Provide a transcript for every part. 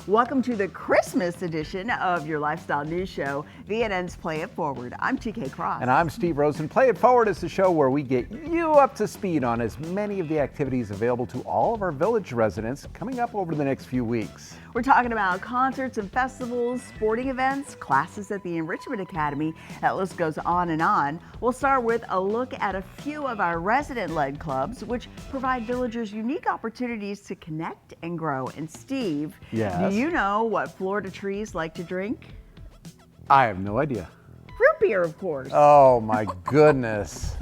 Welcome to the Christmas edition of your lifestyle news show, VNN's Play It Forward. I'm TK Cross. And I'm Steve Rosen. Play It Forward is the show where we get you up to speed on as many of the activities available to all of our village residents coming up over the next few weeks. We're talking about concerts and festivals, sporting events, classes at the Enrichment Academy. That list goes on and on. We'll start with a look at a few of our resident-led clubs, which provide villagers unique opportunities to connect and grow. And Steve, yes. Do you know what Florida trees like to drink? I have no idea. Root beer, of course. Oh my goodness.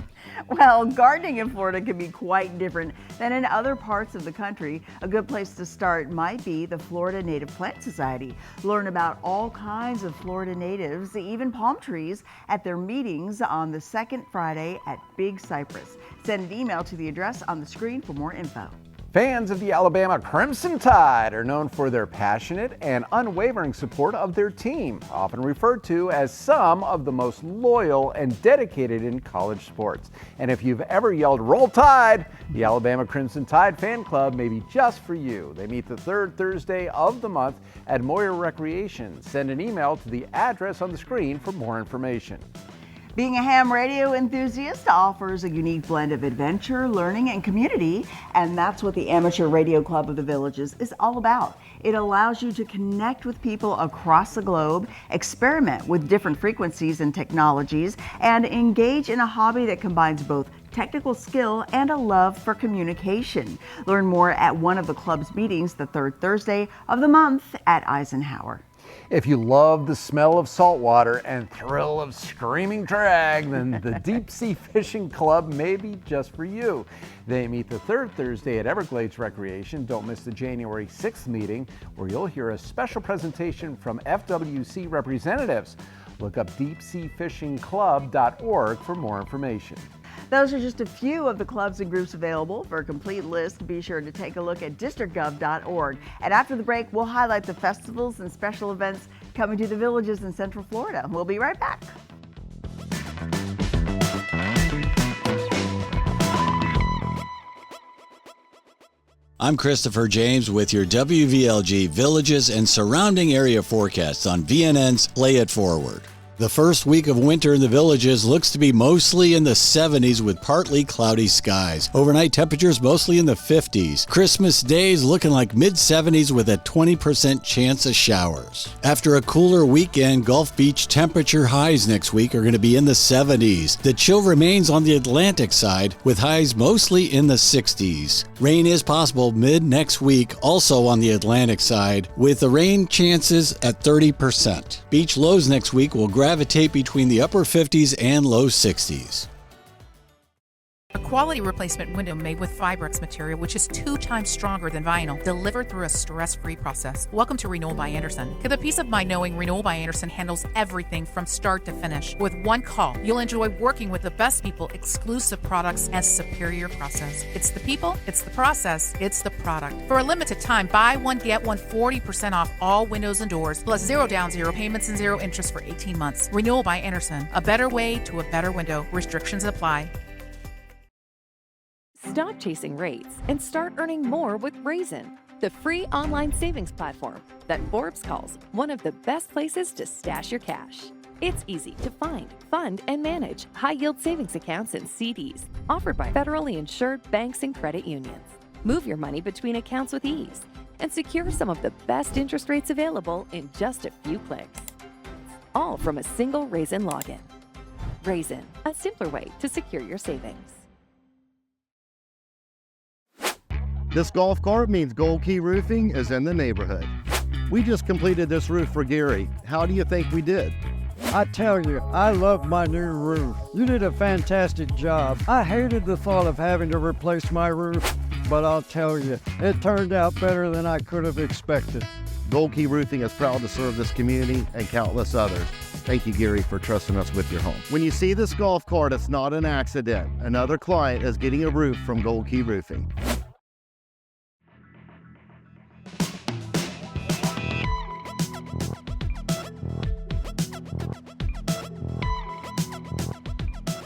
Well, gardening in Florida can be quite different than in other parts of the country. A good place to start might be the Florida Native Plant Society. Learn about all kinds of Florida natives, even palm trees, at their meetings on the second Friday at Big Cypress. Send an email to the address on the screen for more info. Fans of the Alabama Crimson Tide are known for their passionate and unwavering support of their team, often referred to as some of the most loyal and dedicated in college sports. And if you've ever yelled "Roll Tide," the Alabama Crimson Tide fan club may be just for you. They meet the third Thursday of the month at Moyer Recreation. Send an email to the address on the screen for more information. Being a ham radio enthusiast offers a unique blend of adventure, learning, and community, and that's what the Amateur Radio Club of the Villages is all about. It allows you to connect with people across the globe, experiment with different frequencies and technologies, and engage in a hobby that combines both technical skill and a love for communication. Learn more at one of the club's meetings the third Thursday of the month at Eisenhower. If you love the smell of salt water and thrill of screaming drag, then the Deep Sea Fishing Club may be just for you. They meet the third Thursday at Everglades Recreation. Don't miss the January 6th meeting, where you'll hear a special presentation from FWC representatives. Look up deepseafishingclub.org for more information. Those are just a few of the clubs and groups available. For a complete list, be sure to take a look at districtgov.org. And after the break, we'll highlight the festivals and special events coming to the villages in Central Florida. We'll be right back. I'm Christopher James with your WVLG Villages and Surrounding Area forecasts on VNN's Play It Forward. The first week of winter in the Villages looks to be mostly in the 70s with partly cloudy skies. Overnight temperatures mostly in the 50s. Christmas days looking like mid-70s with a 20% chance of showers. After a cooler weekend, Gulf Beach temperature highs next week are going to be in the 70s. The chill remains on the Atlantic side with highs mostly in the 60s. Rain is possible mid-next week also on the Atlantic side with the rain chances at 30%. Beach lows next week will gravitate between the upper 50s and low 60s. A quality replacement window made with Fibrex material, which is 2 times stronger than vinyl, delivered through a stress-free process. Welcome to Renewal by Andersen. Get the peace of mind knowing Renewal by Andersen handles everything from start to finish. With one call, you'll enjoy working with the best people, exclusive products, and superior process. It's the people, it's the process, it's the product. For a limited time, buy one, get one 40% off all windows and doors, plus 0 down, 0 payments, and 0 interest for 18 months. Renewal by Andersen. A better way to a better window. Restrictions apply. Stop chasing rates and start earning more with Raisin, the free online savings platform that Forbes calls one of the best places to stash your cash. It's easy to find, fund, and manage high-yield savings accounts and CDs offered by federally insured banks and credit unions. Move your money between accounts with ease and secure some of the best interest rates available in just a few clicks. All from a single Raisin login. Raisin, a simpler way to secure your savings. This golf cart means Gold Key Roofing is in the neighborhood. We just completed this roof for Gary. How do you think we did? I tell you, I love my new roof. You did a fantastic job. I hated the thought of having to replace my roof, but I'll tell you, it turned out better than I could have expected. Gold Key Roofing is proud to serve this community and countless others. Thank you, Gary, for trusting us with your home. When you see this golf cart, it's not an accident. Another client is getting a roof from Gold Key Roofing.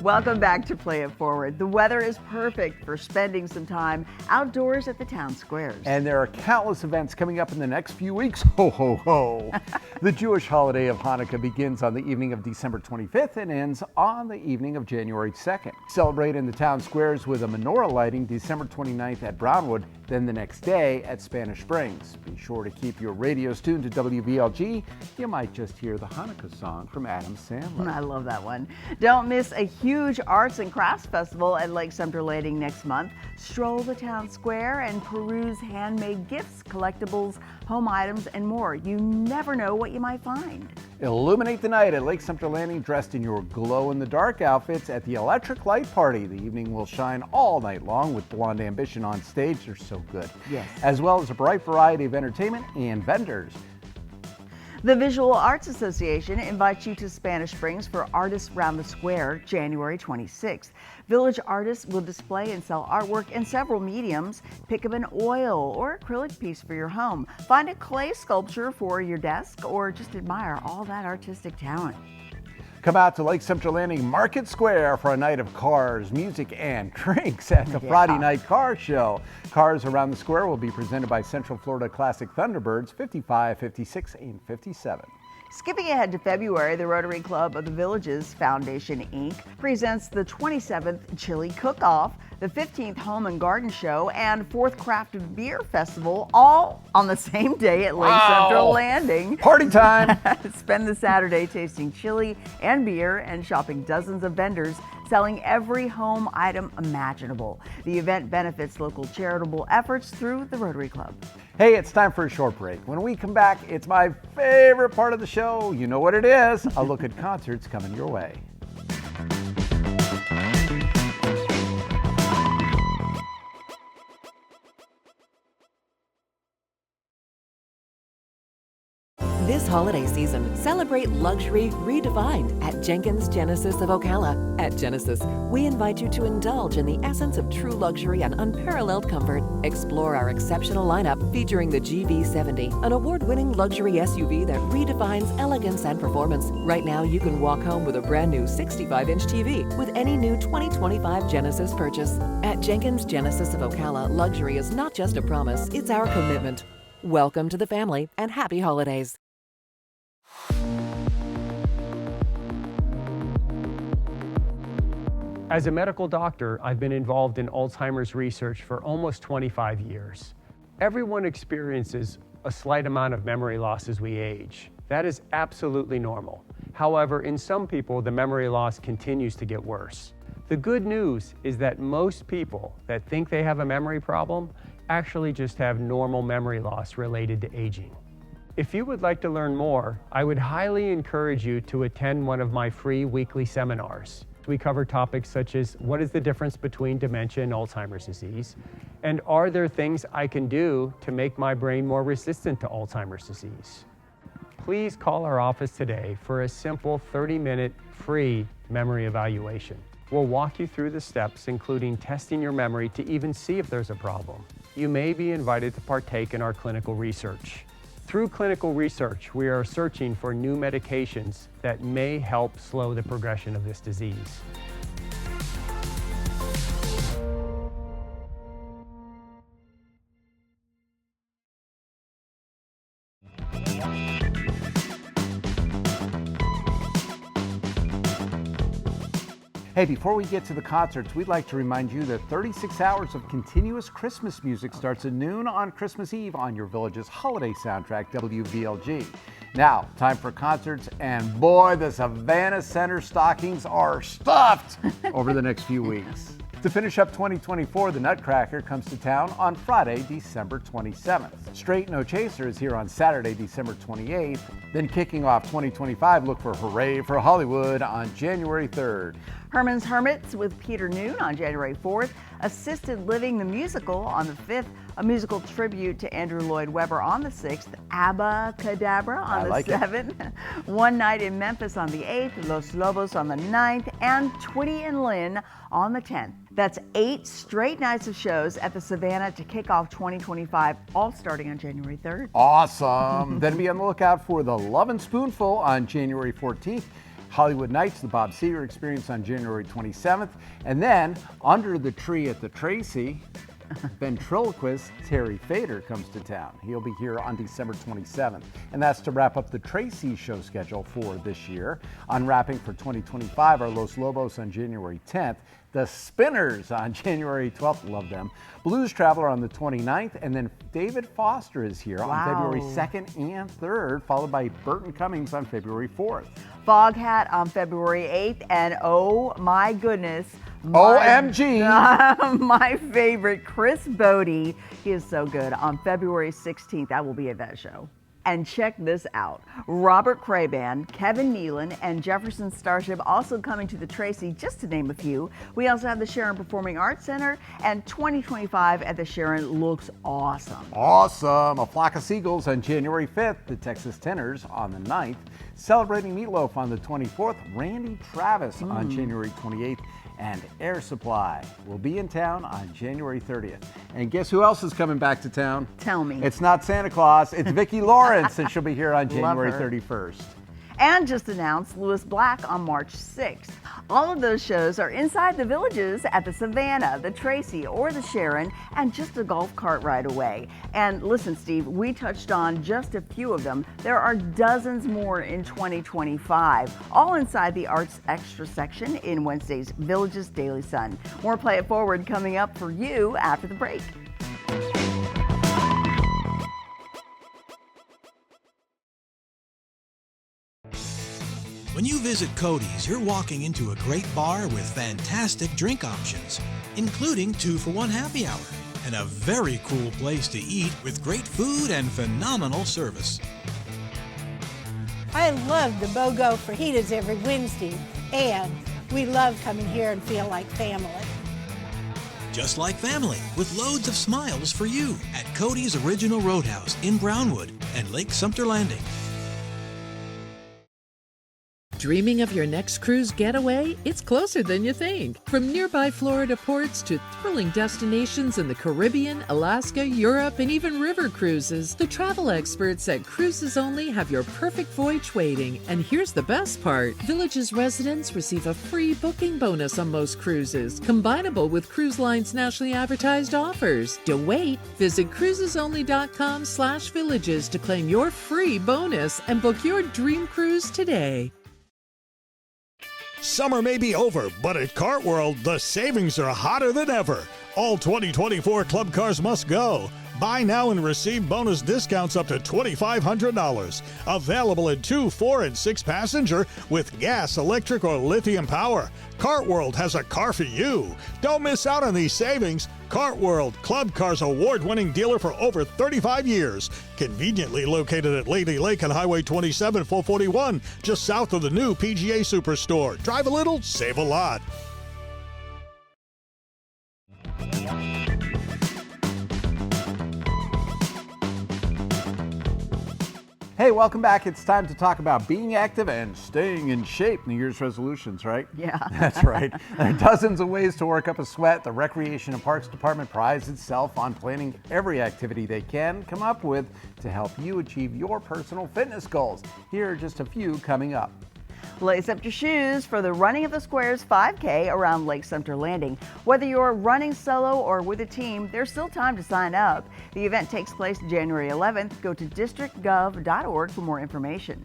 Welcome back to Play It Forward. The weather is perfect for spending some time outdoors at the town squares. And there are countless events coming up in the next few weeks. Ho, ho, ho. The Jewish holiday of Hanukkah begins on the evening of December 25th and ends on the evening of January 2nd. Celebrate in the town squares with a menorah lighting December 29th at Brownwood, then the next day at Spanish Springs. Be sure to keep your radios tuned to WVLG. You might just hear the Hanukkah song from Adam Sandler. I love that one. Don't miss a huge arts and crafts festival at Lake Sumter Landing next month. Stroll the town square and peruse handmade gifts, collectibles, home items, and more. You never know what you might find. Illuminate the night at Lake Sumter Landing dressed in your glow-in-the-dark outfits at the Electric Light Party. The evening will shine all night long with Blonde Ambition on stage. They're so good. Yes. As well as a bright variety of entertainment and vendors. The Visual Arts Association invites you to Spanish Springs for Artists Round the Square, January 26th. Village artists will display and sell artwork in several mediums. Pick up an oil or acrylic piece for your home. Find a clay sculpture for your desk, or just admire all that artistic talent. Come out to Lake Sumter Landing Market Square for a night of cars, music, and drinks at the Friday Night Car Show. Cars around the square will be presented by Central Florida Classic Thunderbirds 55, 56, and 57. Skipping ahead to February, the Rotary Club of the Villages Foundation, Inc. presents the 27th Chili Cook-Off, the 15th Home and Garden Show, and 4th Crafted Beer Festival, all on the same day at Lake Sumter Landing. Party time! Spend the Saturday tasting chili and beer and shopping dozens of vendors selling every home item imaginable. The event benefits local charitable efforts through the Rotary Club. Hey, it's time for a short break. When we come back, it's my favorite part of the show. You know what it is. A look at concerts coming your way. This holiday season, celebrate luxury redefined at Jenkins Genesis of Ocala. At Genesis, we invite you to indulge in the essence of true luxury and unparalleled comfort. Explore our exceptional lineup featuring the GV70, an award-winning luxury SUV that redefines elegance and performance. Right now, you can walk home with a brand new 65-inch TV with any new 2025 Genesis purchase. At Jenkins Genesis of Ocala, luxury is not just a promise, it's our commitment. Welcome to the family and happy holidays. As a medical doctor, I've been involved in Alzheimer's research for almost 25 years. Everyone experiences a slight amount of memory loss as we age. That is absolutely normal. However, in some people, the memory loss continues to get worse. The good news is that most people that think they have a memory problem actually just have normal memory loss related to aging. If you would like to learn more, I would highly encourage you to attend one of my free weekly seminars. We cover topics such as what is the difference between dementia and Alzheimer's disease, and are there things I can do to make my brain more resistant to Alzheimer's disease? Please call our office today for a simple 30-minute free memory evaluation. We'll walk you through the steps, including testing your memory to even see if there's a problem. You may be invited to partake in our clinical research. Through clinical research, we are searching for new medications that may help slow the progression of this disease. Hey, before we get to the concerts, we'd like to remind you that 36 hours of continuous Christmas music starts at noon on Christmas Eve on your village's holiday soundtrack, WVLG. Now, time for concerts, and boy, the Savannah Center stockings are stuffed over the next few weeks. To finish up 2024, the Nutcracker comes to town on Friday, December 27th. Straight No Chaser is here on Saturday, December 28th. Then kicking off 2025, look for Hooray for Hollywood on January 3rd. Herman's Hermits with Peter Noon on January 4th. Assisted Living the Musical on the 5th. A musical tribute to Andrew Lloyd Webber on the 6th. Abba Cadabra on the 7th. One Night in Memphis on the 8th. Los Lobos on the 9th. And Twitty and Lynn on the 10th. That's 8 straight nights of shows at the Savannah to kick off 2025, all starting on January 3rd. Awesome. Then be on the lookout for the Love and Spoonful on January 14th. Hollywood Nights, the Bob Seger Experience on January 27th. And then Under the Tree at the Tracy, ventriloquist Terry Fader comes to town. He'll be here on December 27th. And that's to wrap up the Tracy show schedule for this year. Unwrapping for 2025 are Los Lobos on January 10th. The Spinners on January 12th, love them. Blues Traveler on the 29th, and then David Foster is here on February 2nd and 3rd, followed by Burton Cummings on February 4th. Foghat on February 8th, and oh my goodness, OMG! My favorite, Chris Bodie. He is so good. On February 16th, I will be at that show. And check this out. Robert Craban, Kevin Nealon, and Jefferson Starship also coming to the Tracy, just to name a few. We also have the Sharon Performing Arts Center, and 2025 at the Sharon looks awesome. Awesome! A Flock of Seagulls on January 5th, the Texas Tenors on the 9th, Celebrating Meatloaf on the 24th, Randy Travis on January 28th, and Air Supply will be in town on January 30th. And guess who else is coming back to town? Tell me. It's not Santa Claus, it's Vicki Lawrence, and she'll be here on January 31st. And just announced Lewis Black on March 6th. All of those shows are inside the Villages at the Savannah, the Tracy, or the Sharon, and just a golf cart ride away. And listen, Steve, we touched on just a few of them. There are dozens more in 2025, all inside the Arts Extra section in Wednesday's Villages Daily Sun. More Play It Forward coming up for you after the break. When you visit Cody's, you're walking into a great bar with fantastic drink options, including 2-for-1 happy hour, and a very cool place to eat with great food and phenomenal service. I love the BOGO fajitas every Wednesday, and we love coming here and feel like family. Just like family, with loads of smiles for you at Cody's Original Roadhouse in Brownwood and Lake Sumter Landing. Dreaming of your next cruise getaway? It's closer than you think. From nearby Florida ports to thrilling destinations in the Caribbean, Alaska, Europe, and even river cruises, the travel experts at Cruises Only have your perfect voyage waiting. And here's the best part. Villages residents receive a free booking bonus on most cruises, combinable with cruise lines' nationally advertised offers. Don't wait. Visit cruisesonly.com/villages to claim your free bonus and book your dream cruise today. Summer may be over, but at Kart World, the savings are hotter than ever. All 2024 Club cars must go. Buy now and receive bonus discounts up to $2,500. Available in 2, 4, and 6 passenger with gas, electric, or lithium power. Kart World has a car for you. Don't miss out on these savings. Kart World, Club Cars award-winning dealer for over 35 years. Conveniently located at Lady Lake on Highway 27, 441, just south of the new PGA Superstore. Drive a little, save a lot. Hey, welcome back. It's time to talk about being active and staying in shape. New Year's resolutions, right? Yeah. That's right. There are dozens of ways to work up a sweat. The Recreation and Parks Department prides itself on planning every activity they can come up with to help you achieve your personal fitness goals. Here are just a few coming up. Lace up your shoes for the Running of the Squares 5K around Lake Sumter Landing. Whether you're running solo or with a team, there's still time to sign up. The event takes place January 11th. Go to districtgov.org for more information.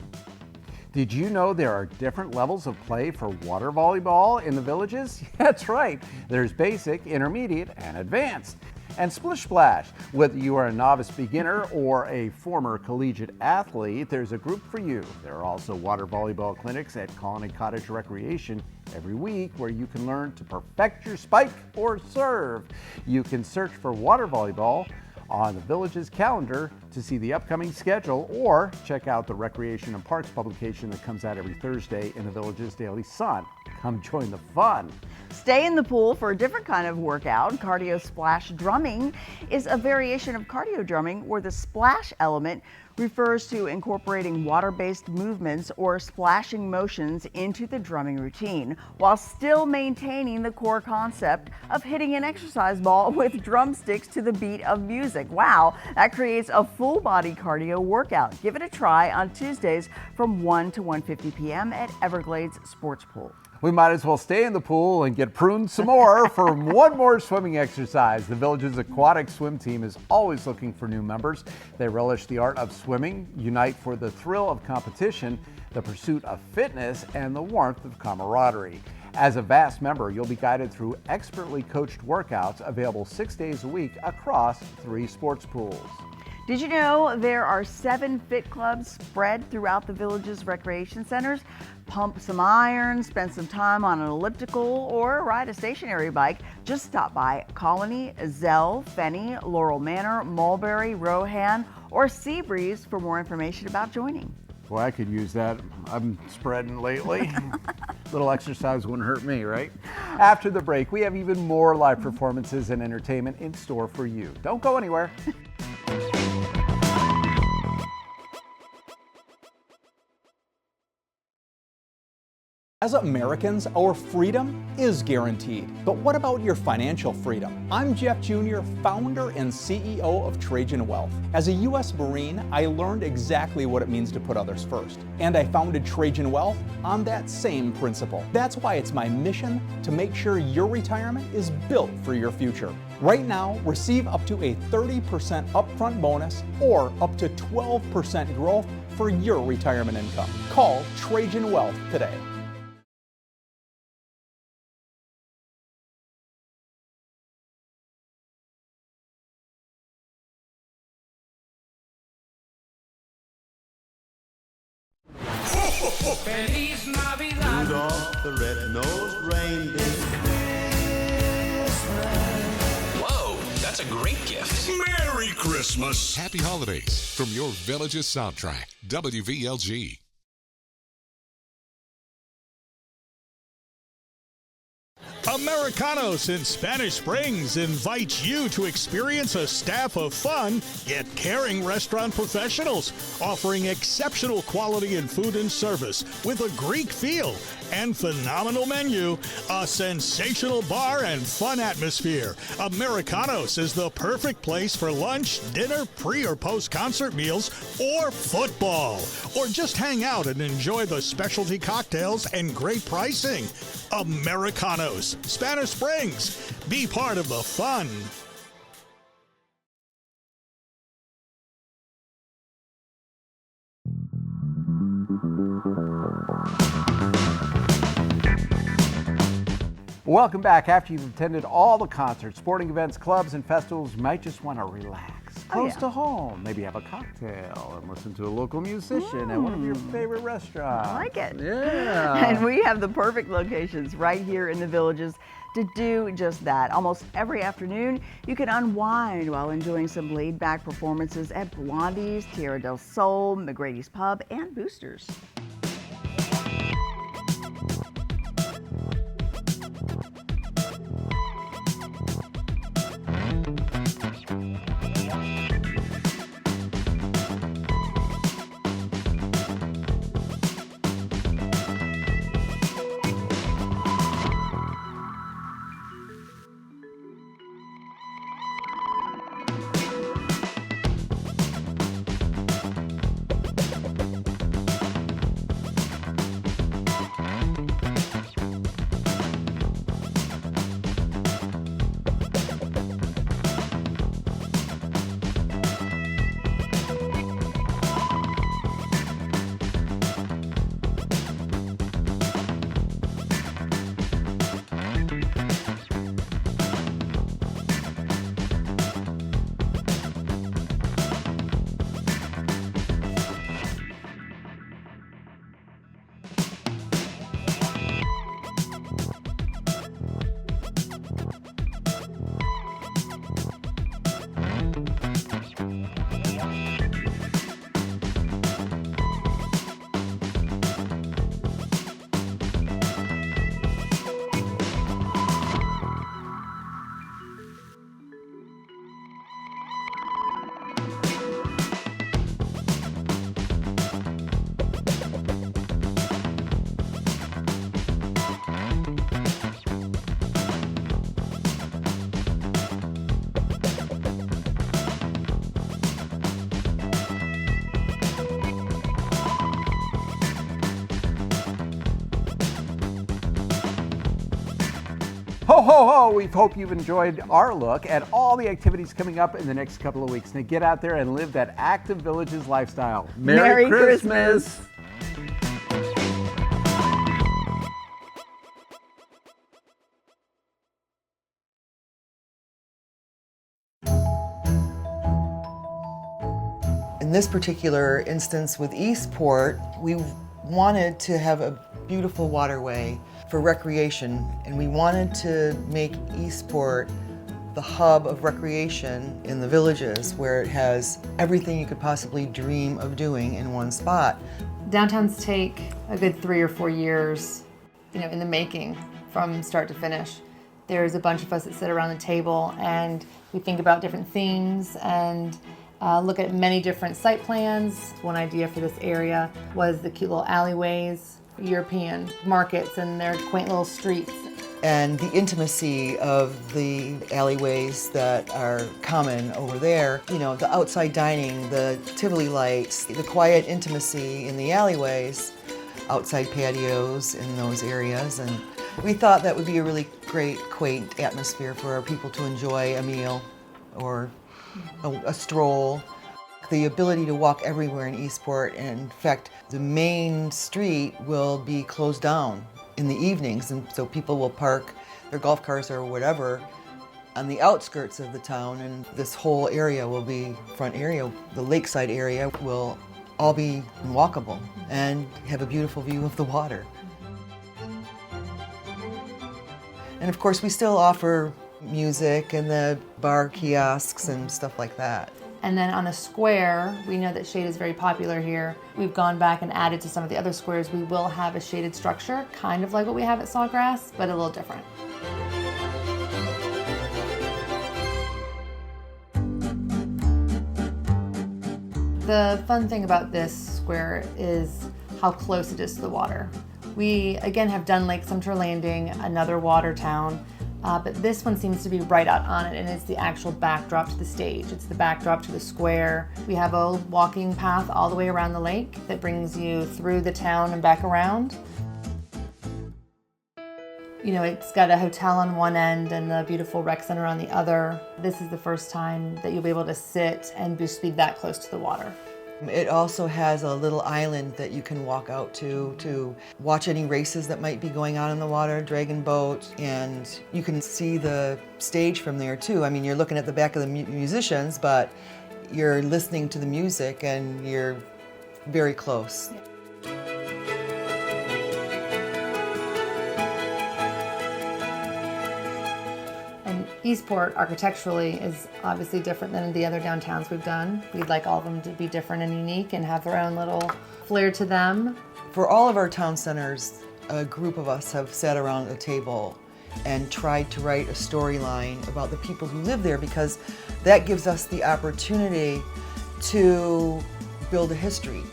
Did you know there are different levels of play for water volleyball in the Villages? That's right. There's basic, intermediate, and advanced. And Splish Splash, whether you are a novice beginner or a former collegiate athlete, there's a group for you. There are also water volleyball clinics at Colony Cottage Recreation every week where you can learn to perfect your spike or serve. You can search for water volleyball on the Villages calendar to see the upcoming schedule, or check out the Recreation and Parks publication that comes out every Thursday in the Villages Daily Sun. Come join the fun. Stay in the pool for a different kind of workout. Cardio splash drumming is a variation of cardio drumming where the splash element refers to incorporating water-based movements or splashing motions into the drumming routine while still maintaining the core concept of hitting an exercise ball with drumsticks to the beat of music. Wow, that creates a full body cardio workout. Give it a try on Tuesdays from 1 to 1:50 p.m. at Everglades Sports Pool. We might as well stay in the pool and get pruned some more for one more swimming exercise. The Village's aquatic swim team is always looking for new members. They relish the art of swimming, unite for the thrill of competition, the pursuit of fitness, and the warmth of camaraderie. As a VAST member, you'll be guided through expertly coached workouts available 6 days a week across 3 sports pools. Did you know there are 7 fit clubs spread throughout the Village's recreation centers? Pump some iron, spend some time on an elliptical, or ride a stationary bike. Just stop by Colony, Zell, Fenny, Laurel Manor, Mulberry, Rohan, or Seabreeze for more information about joining. Boy, I could use that. I'm spreading lately. Little exercise wouldn't hurt me, right? After the break, we have even more live performances and entertainment in store for you. Don't go anywhere. As Americans, our freedom is guaranteed. But what about your financial freedom? I'm Jeff Jr., founder and CEO of Trajan Wealth. As a U.S. Marine, I learned exactly what it means to put others first. And I founded Trajan Wealth on that same principle. That's why it's my mission to make sure your retirement is built for your future. Right now, receive up to a 30% upfront bonus or up to 12% growth for your retirement income. Call Trajan Wealth today. Feliz Navidad. Rudolph the red-nosed reindeer. Whoa, that's a great gift. Merry Christmas. Happy holidays from your Village's soundtrack, WVLG. Americanos in Spanish Springs invites you to experience a staff of fun yet caring restaurant professionals offering exceptional quality in food and service with a Greek feel and phenomenal menu, a sensational bar and fun atmosphere. Americanos is the perfect place for lunch, dinner, pre or post concert meals, or football, or just hang out and enjoy the specialty cocktails and great pricing. Americanos, Spanish Springs. Be part of the fun. Welcome back. After you've attended all the concerts, sporting events, clubs, and festivals, you might just want to relax close to home. Maybe have a cocktail and listen to a local musician at one of your favorite restaurants. I like it. Yeah. And we have the perfect locations right here in the Villages to do just that. Almost every afternoon, you can unwind while enjoying some laid-back performances at Blondie's, Tierra del Sol, McGrady's Pub, and Boosters. ho, ho! We hope you've enjoyed our look at all the activities coming up in the next couple of weeks. Now get out there and live that Active Villages lifestyle. Merry Christmas. In this particular instance with Eastport, we wanted to have a beautiful waterway for recreation, and we wanted to make Eastport the hub of recreation in the Villages, where it has everything you could possibly dream of doing in one spot. Downtowns take a good 3 or 4 years, in the making from start to finish. There's a bunch of us that sit around the table and we think about different themes and look at many different site plans. One idea for this area was the cute little alleyways, European markets and their quaint little streets. And the intimacy of the alleyways that are common over there, the outside dining, the Tivoli lights, the quiet intimacy in the alleyways, outside patios in those areas. And we thought that would be a really great, quaint atmosphere for our people to enjoy a meal or a stroll. The ability to walk everywhere in Eastport, and in fact, the main street will be closed down in the evenings, and so people will park their golf cars or whatever on the outskirts of the town, and this whole area will be, front area, the lakeside area will all be walkable and have a beautiful view of the water. And of course, we still offer music and the bar kiosks and stuff like that. And then on the square, we know that shade is very popular here. We've gone back and added to some of the other squares. We will have a shaded structure, kind of like what we have at Sawgrass, but a little different. The fun thing about this square is how close it is to the water. We, again, have done Lake Sumter Landing, another water town, but this one seems to be right out on it, and it's the actual backdrop to the stage. It's the backdrop to the square. We have a walking path all the way around the lake that brings you through the town and back around. It's got a hotel on one end and the beautiful rec center on the other. This is the first time that you'll be able to sit and just be that close to the water. It also has a little island that you can walk out to watch any races that might be going on in the water, dragon boat, and you can see the stage from there too. I mean, you're looking at the back of the musicians, but you're listening to the music and you're very close. Eastport architecturally is obviously different than the other downtowns we've done. We'd like all of them to be different and unique and have their own little flair to them. For all of our town centers, a group of us have sat around a table and tried to write a storyline about the people who live there, because that gives us the opportunity to build a history.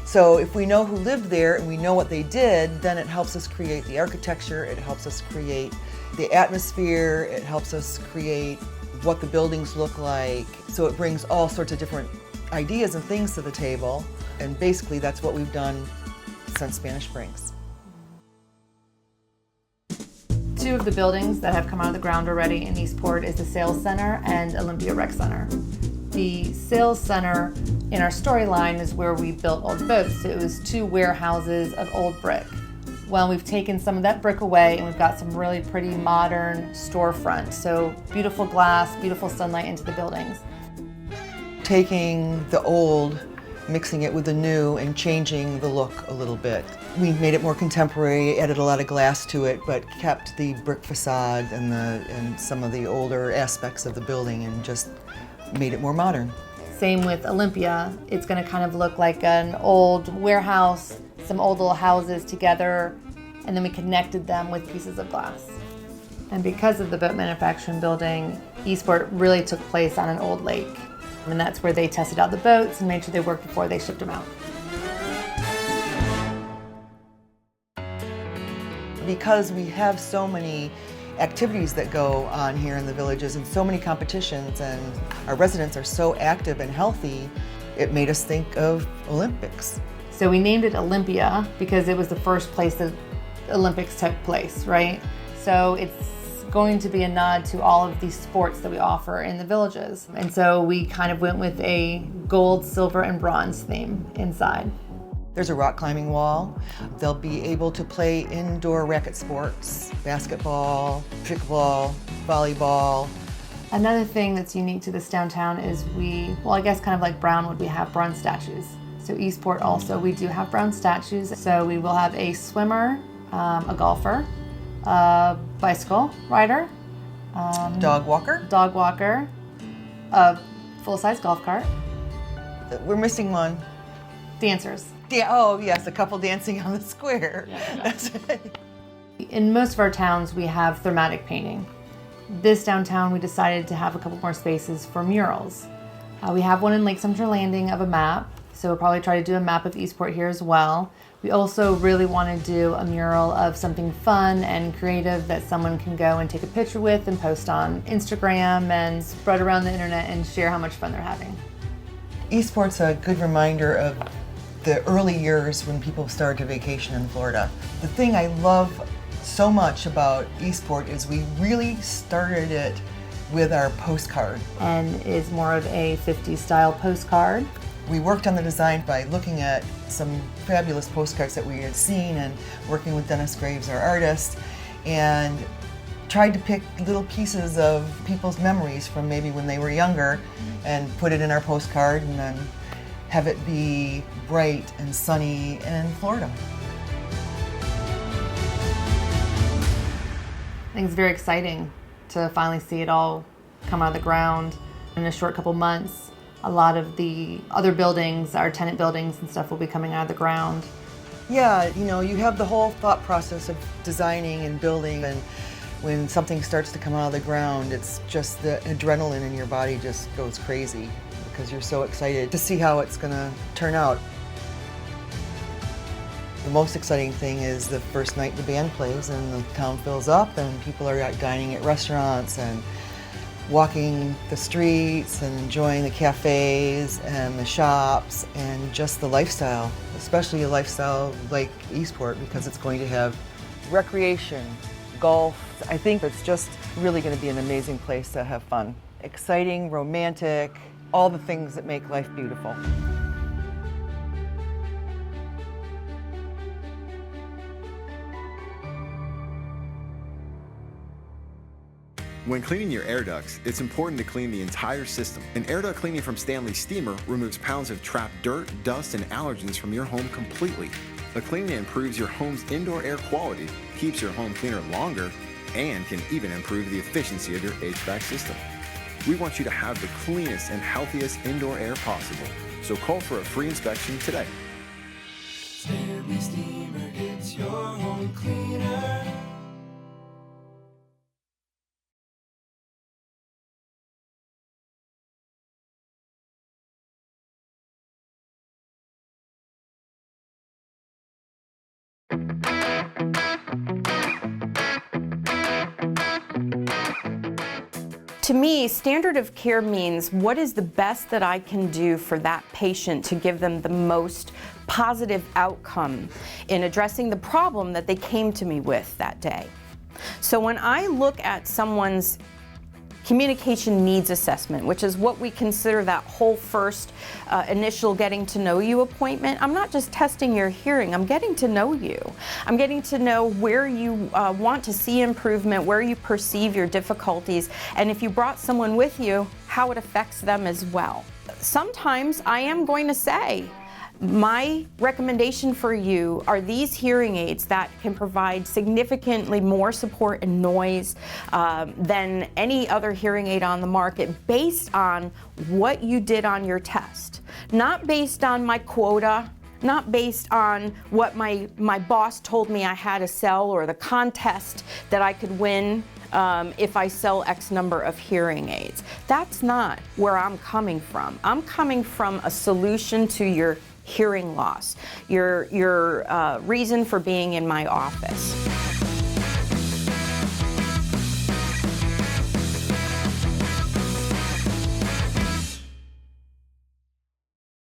So if we know who lived there and we know what they did, then it helps us create the architecture, it helps us create the atmosphere, it helps us create what the buildings look like. So it brings all sorts of different ideas and things to the table. And basically that's what we've done since Spanish Springs. Two of the buildings that have come out of the ground already in Eastport is the Sales Center and Olympia Rec Center. The Sales Center in our storyline is where we built old boats. It was 2 warehouses of old brick. Well, we've taken some of that brick away and we've got some really pretty modern storefront. So beautiful glass, beautiful sunlight into the buildings. Taking the old, mixing it with the new, and changing the look a little bit. We made it more contemporary, added a lot of glass to it, but kept the brick facade and some of the older aspects of the building and just made it more modern. Same with Olympia. It's going to kind of look like an old warehouse, some old little houses together, and then we connected them with pieces of glass. And because of the boat manufacturing building, Eastport really took place on an old lake. And that's where they tested out the boats and made sure they worked before they shipped them out. Because we have so many activities that go on here in the Villages and so many competitions, and our residents are so active and healthy, it made us think of Olympics. So we named it Olympia because it was the first place that Olympics took place, right? So it's going to be a nod to all of these sports that we offer in the Villages. And so we kind of went with a gold, silver, and bronze theme inside. There's a rock climbing wall. They'll be able to play indoor racket sports, basketball, pickleball, volleyball. Another thing that's unique to this downtown is I guess kind of like Brownwood, we have bronze statues. So Eastport also, we do have bronze statues. So we will have a swimmer, a golfer, a bicycle rider, dog walker, a full-size golf cart. We're missing one. Dancers. Oh yes, a couple dancing on the square. Yeah. That's right. In most of our towns, we have thematic painting. This downtown, we decided to have a couple more spaces for murals. We have one in Lake Sumter Landing of a map, so we'll probably try to do a map of Eastport here as well. We also really want to do a mural of something fun and creative that someone can go and take a picture with and post on Instagram and spread around the internet and share how much fun they're having. Eastport's a good reminder of the early years when people started to vacation in Florida. The thing I love so much about Eastport is we really started it with our postcard. And is more of a 50s style postcard. We worked on the design by looking at some fabulous postcards that we had seen and working with Dennis Graves, our artist, and tried to pick little pieces of people's memories from maybe when they were younger and put it in our postcard and then have it be bright and sunny and in Florida. I think it's very exciting to finally see it all come out of the ground in a short couple months. A lot of the other buildings, our tenant buildings and stuff, will be coming out of the ground. Yeah, you have the whole thought process of designing and building, and when something starts to come out of the ground, it's just the adrenaline in your body just goes crazy because you're so excited to see how it's going to turn out. The most exciting thing is the first night the band plays and the town fills up and people are out dining at restaurants and walking the streets and enjoying the cafes and the shops and just the lifestyle, especially a lifestyle like Eastport because it's going to have recreation, golf. I think it's just really going to be an amazing place to have fun. Exciting, romantic, all the things that make life beautiful. When cleaning your air ducts, it's important to clean the entire system. An air duct cleaning from Stanley Steamer removes pounds of trapped dirt, dust, and allergens from your home completely. A cleaning that improves your home's indoor air quality, keeps your home cleaner longer, and can even improve the efficiency of your HVAC system. We want you to have the cleanest and healthiest indoor air possible, so call for a free inspection today. Stanley Steamer gets your home cleaner. To me, standard of care means what is the best that I can do for that patient to give them the most positive outcome in addressing the problem that they came to me with that day. So when I look at someone's communication needs assessment, which is what we consider that whole first initial getting to know you appointment, I'm not just testing your hearing, I'm getting to know you. I'm getting to know where you want to see improvement, where you perceive your difficulties, and if you brought someone with you, how it affects them as well. Sometimes I am going to say, my recommendation for you are these hearing aids that can provide significantly more support and noise than any other hearing aid on the market based on what you did on your test. Not based on my quota, not based on what my boss told me I had to sell or the contest that I could win if I sell X number of hearing aids. That's not where I'm coming from. I'm coming from a solution to your hearing loss, your reason for being in my office.